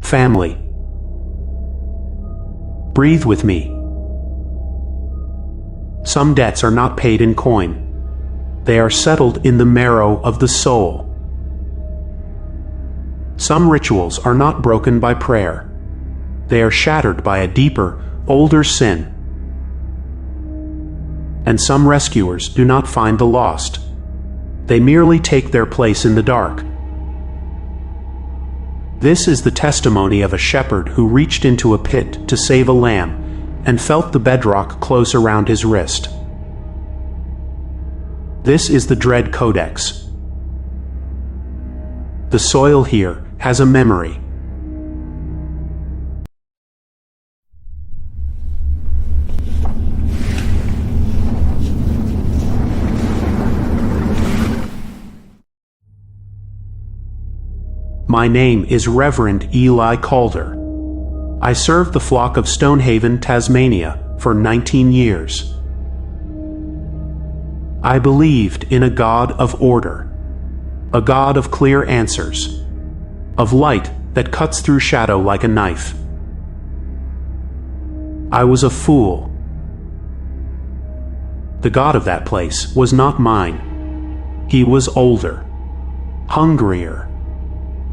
Family. Breathe with me. Some debts are not paid in coin. They are settled in the marrow of the soul. Some rituals are not broken by prayer. They are shattered by a deeper, older sin. And some rescuers do not find the lost. They merely take their place in the dark. This is the testimony of a shepherd who reached into a pit to save a lamb and felt the bedrock close around his wrist. This is the Dread Codex. The soil here has a memory. My name is Reverend Eli Calder. I served the flock of Stonehaven, Tasmania, for 19 years. I believed in a God of order, a God of clear answers, of light that cuts through shadow like a knife. I was a fool. The God of that place was not mine. He was older, hungrier,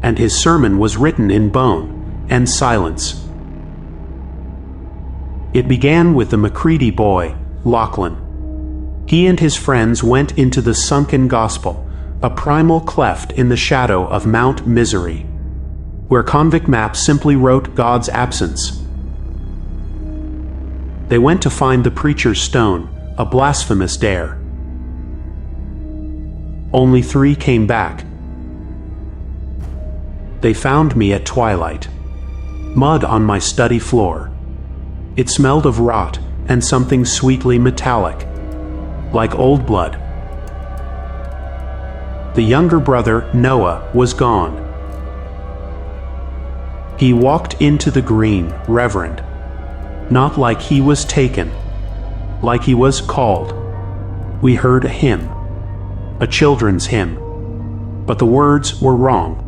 and his sermon was written in bone and silence. It began with the Macready boy, Lachlan. He and his friends went into the Sunken Gospel, a primal cleft in the shadow of Mount Misery, where convict maps simply wrote God's absence. They went to find the preacher's stone, a blasphemous dare. Only 3 came back. They found me at twilight, mud on my study floor. It smelled of rot and something sweetly metallic, like old blood. The younger brother, Noah, was gone. He walked into the green, Reverend, not like he was taken, like he was called. We heard a hymn, a children's hymn, but the words were wrong.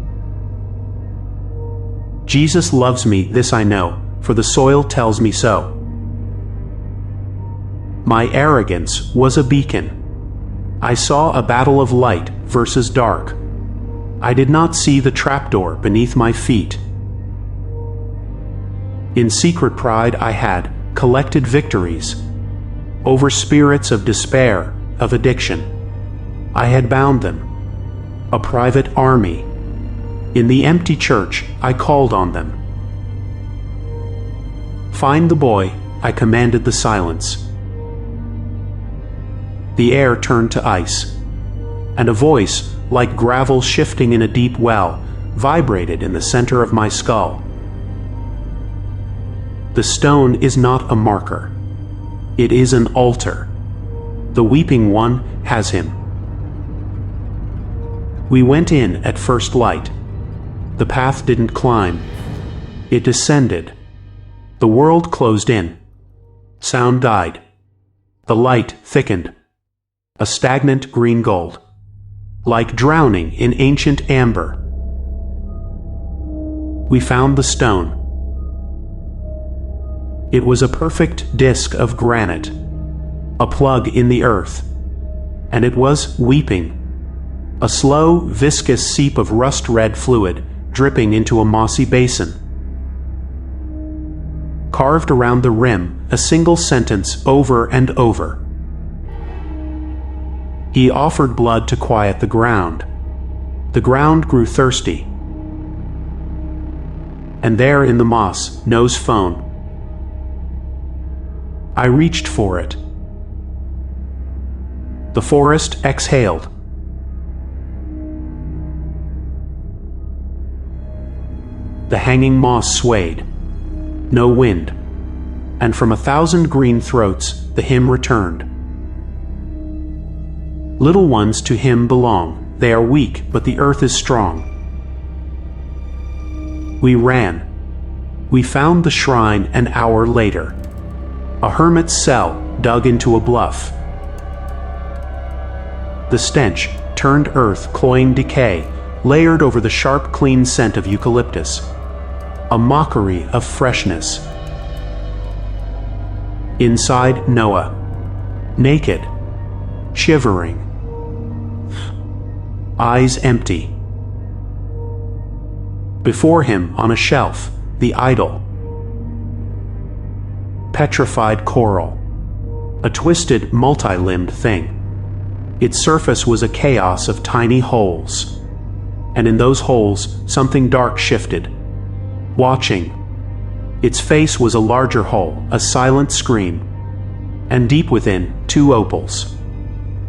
Jesus loves me, this I know, for the soil tells me so. My arrogance was a beacon. I saw a battle of light versus dark. I did not see the trapdoor beneath my feet. In secret pride I had collected victories over spirits of despair, of addiction. I had bound them, a private army. In the empty church, I called on them. Find the boy, I commanded the silence. The air turned to ice, and a voice, like gravel shifting in a deep well, vibrated in the center of my skull. The stone is not a marker. It is an altar. The weeping one has him. We went in at first light. The path didn't climb. It descended. The world closed in. Sound died. The light thickened. A stagnant green gold, like drowning in ancient amber. We found the stone. It was a perfect disk of granite, a plug in the earth, and it was weeping, a slow, viscous seep of rust-red fluid dripping into a mossy basin. Carved around the rim, a single sentence over and over. He offered blood to quiet the ground. The ground grew thirsty. And there in the moss, Noah's phone. I reached for it. The forest exhaled. The hanging moss swayed. No wind. And from 1,000 green throats, the hymn returned. Little ones to him belong. They are weak, but the earth is strong. We ran. We found the shrine an hour later. A hermit's cell dug into a bluff. The stench turned earth, cloying decay, layered over the sharp, clean scent of eucalyptus. a mockery of freshness. Inside Noah, naked, shivering, eyes empty. Before him on a shelf, the idol. Petrified coral, a twisted, multi-limbed thing. Its surface was a chaos of tiny holes, and in those holes something dark shifted, watching. Its face was a larger hole, a silent scream, and deep within, two opals,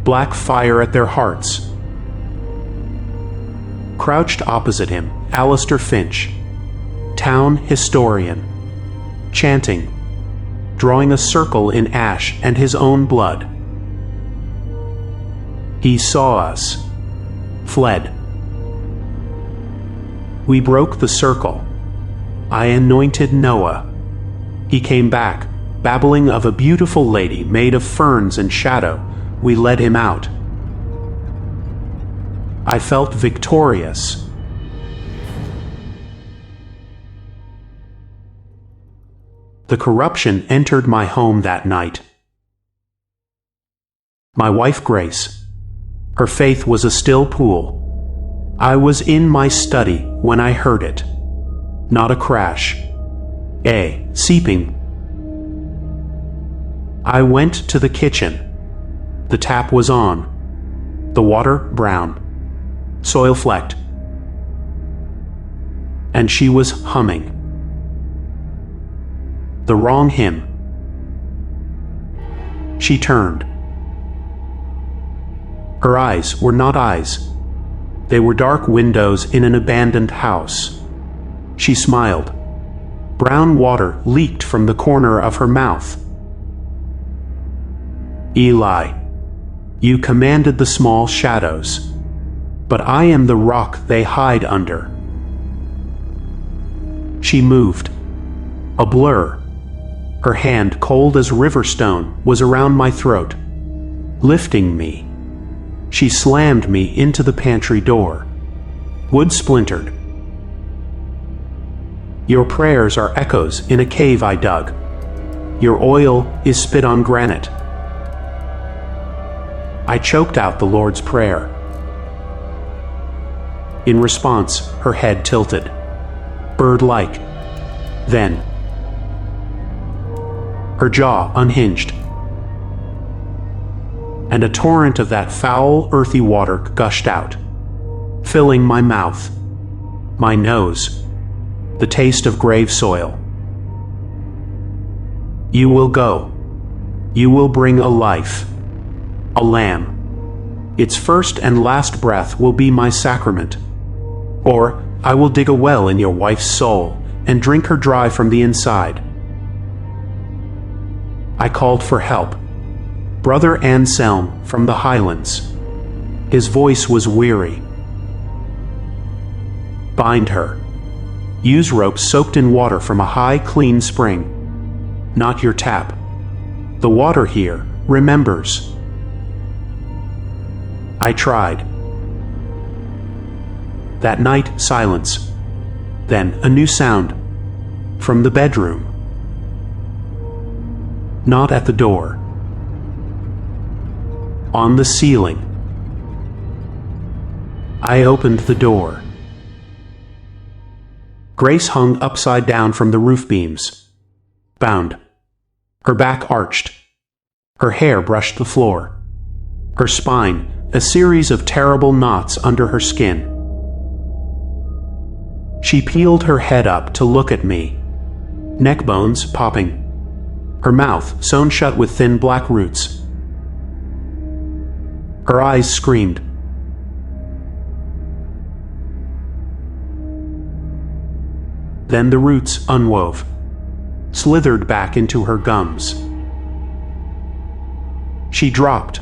black fire at their hearts. Crouched opposite him, Alistair Finch, town historian, chanting, drawing a circle in ash and his own blood. He saw us, fled. We broke the circle. I anointed Noah. He came back, babbling of a beautiful lady made of ferns and shadow. We led him out. I felt victorious. The corruption entered my home that night. My wife Grace, her faith was a still pool. I was in my study when I heard it. Not a crash. A seeping. I went to the kitchen. The tap was on. The water brown. Soil flecked. And she was humming. The wrong hymn. She turned. Her eyes were not eyes. They were dark windows in an abandoned house. She smiled. Brown water leaked from the corner of her mouth. Eli, you commanded the small shadows, but I am the rock they hide under. She moved. A blur. Her hand, cold as river stone, was around my throat, lifting me. She slammed me into the pantry door. Wood splintered. Your prayers are echoes in a cave I dug. Your oil is spit on granite. I choked out the Lord's Prayer. In response, her head tilted, bird-like. Then, her jaw unhinged, and a torrent of that foul, earthy water gushed out, filling my mouth, my nose, the taste of grave soil. You will go. You will bring a life, a lamb. Its first and last breath will be my sacrament. Or I will dig a well in your wife's soul and drink her dry from the inside. I called for help. Brother Anselm from the Highlands. His voice was weary. Bind her. Use ropes soaked in water from a high, clean spring. Not your tap. The water here remembers. I tried. That night, silence. Then a new sound. From the bedroom. Not at the door. On the ceiling. I opened the door. Grace hung upside down from the roof beams, bound. Her back arched. Her hair brushed the floor. Her spine, a series of terrible knots under her skin. She peeled her head up to look at me, neck bones popping, her mouth sewn shut with thin black roots. Her eyes screamed. Then the roots unwove, slithered back into her gums. She dropped,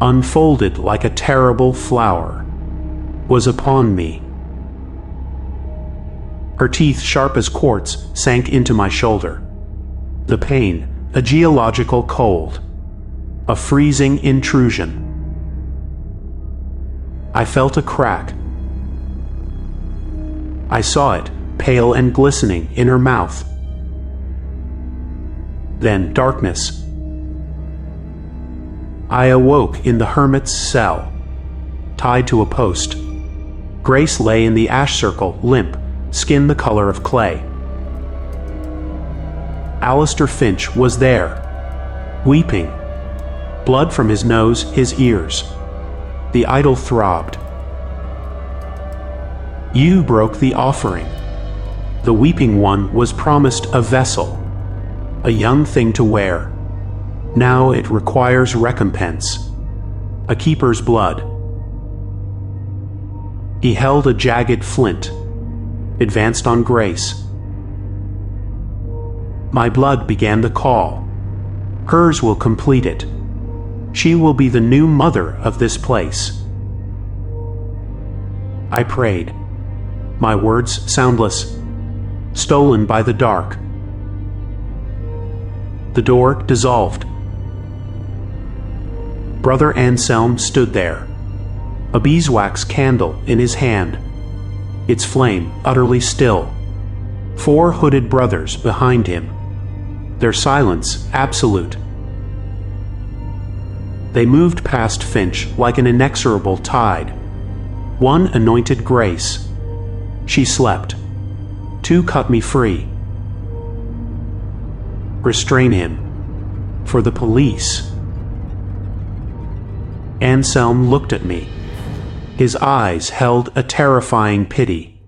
unfolded like a terrible flower, was upon me. Her teeth, sharp as quartz, sank into my shoulder. The pain, a geological cold, a freezing intrusion. I felt a crack. I saw it, pale and glistening in her mouth. Then darkness. I awoke in the hermit's cell, tied to a post. Grace lay in the ash circle, limp, skin the color of clay. Alistair Finch was there, weeping, blood from his nose, his ears. The idol throbbed. You broke the offering. The weeping one was promised a vessel, a young thing to wear. Now it requires recompense, a keeper's blood. He held a jagged flint, advanced on Grace. My blood began the call. Hers will complete it. She will be the new mother of this place. I prayed, my words soundless, stolen by the dark. The door dissolved. Brother Anselm stood there, a beeswax candle in his hand, its flame utterly still. 4 hooded brothers behind him, their silence absolute. They moved past Finch like an inexorable tide. One anointed Grace. She slept. 2 cut me free. Restrain him. For the police. Anselm looked at me. His eyes held a terrifying pity.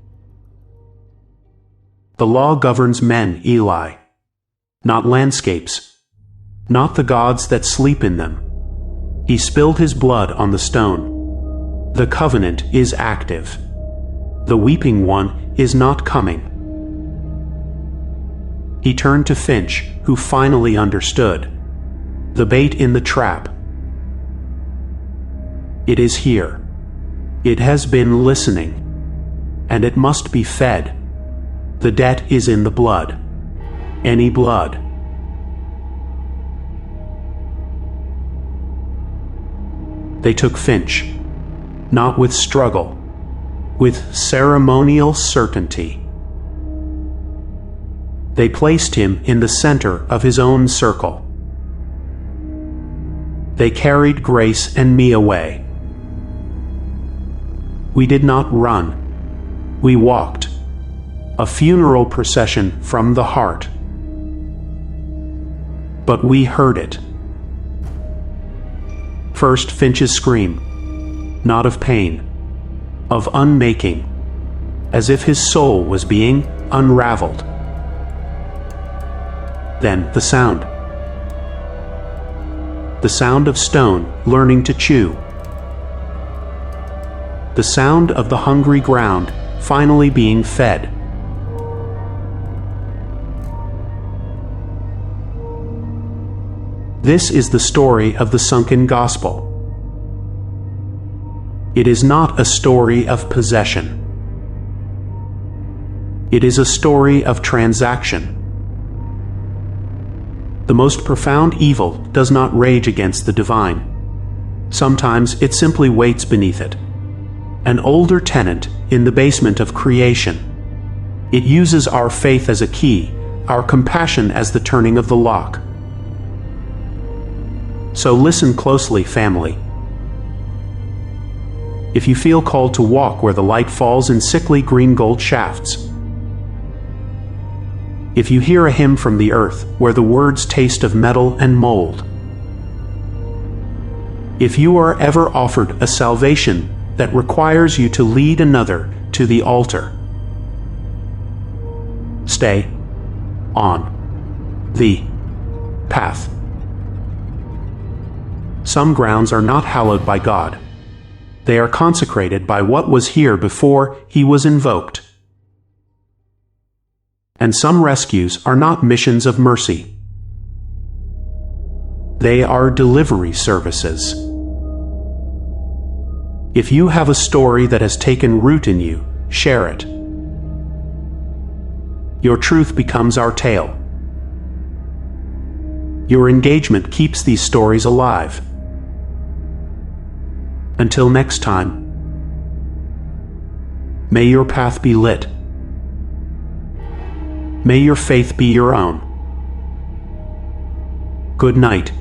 The law governs men, Eli, not landscapes, not the gods that sleep in them. He spilled his blood on the stone. The covenant is active. The weeping one is not coming. He turned to Finch, who finally understood. The bait in the trap. It is here. It has been listening, and it must be fed. The debt is in the blood. Any blood. They took Finch, not with struggle, with ceremonial certainty. They placed him in the center of his own circle. They carried Grace and me away. We did not run. We walked. A funeral procession from the heart. But we heard it. First Finch's scream, not of pain, of unmaking, as if his soul was being unraveled. Then the sound. The sound of stone learning to chew. The sound of the hungry ground finally being fed. This is the story of the Sunken Gospel. It is not a story of possession. It is a story of transaction. The most profound evil does not rage against the divine. Sometimes it simply waits beneath it. An older tenant in the basement of creation. It uses our faith as a key, our compassion as the turning of the lock. So listen closely, family. If you feel called to walk where the light falls in sickly green gold shafts, if you hear a hymn from the earth where the words taste of metal and mold, if you are ever offered a salvation that requires you to lead another to the altar, stay on the path. Some grounds are not hallowed by God. They are consecrated by what was here before he was invoked. And some rescues are not missions of mercy. They are delivery services. If you have a story that has taken root in you, share it. Your truth becomes our tale. Your engagement keeps these stories alive. Until next time, may your path be lit. May your faith be your own. Good night.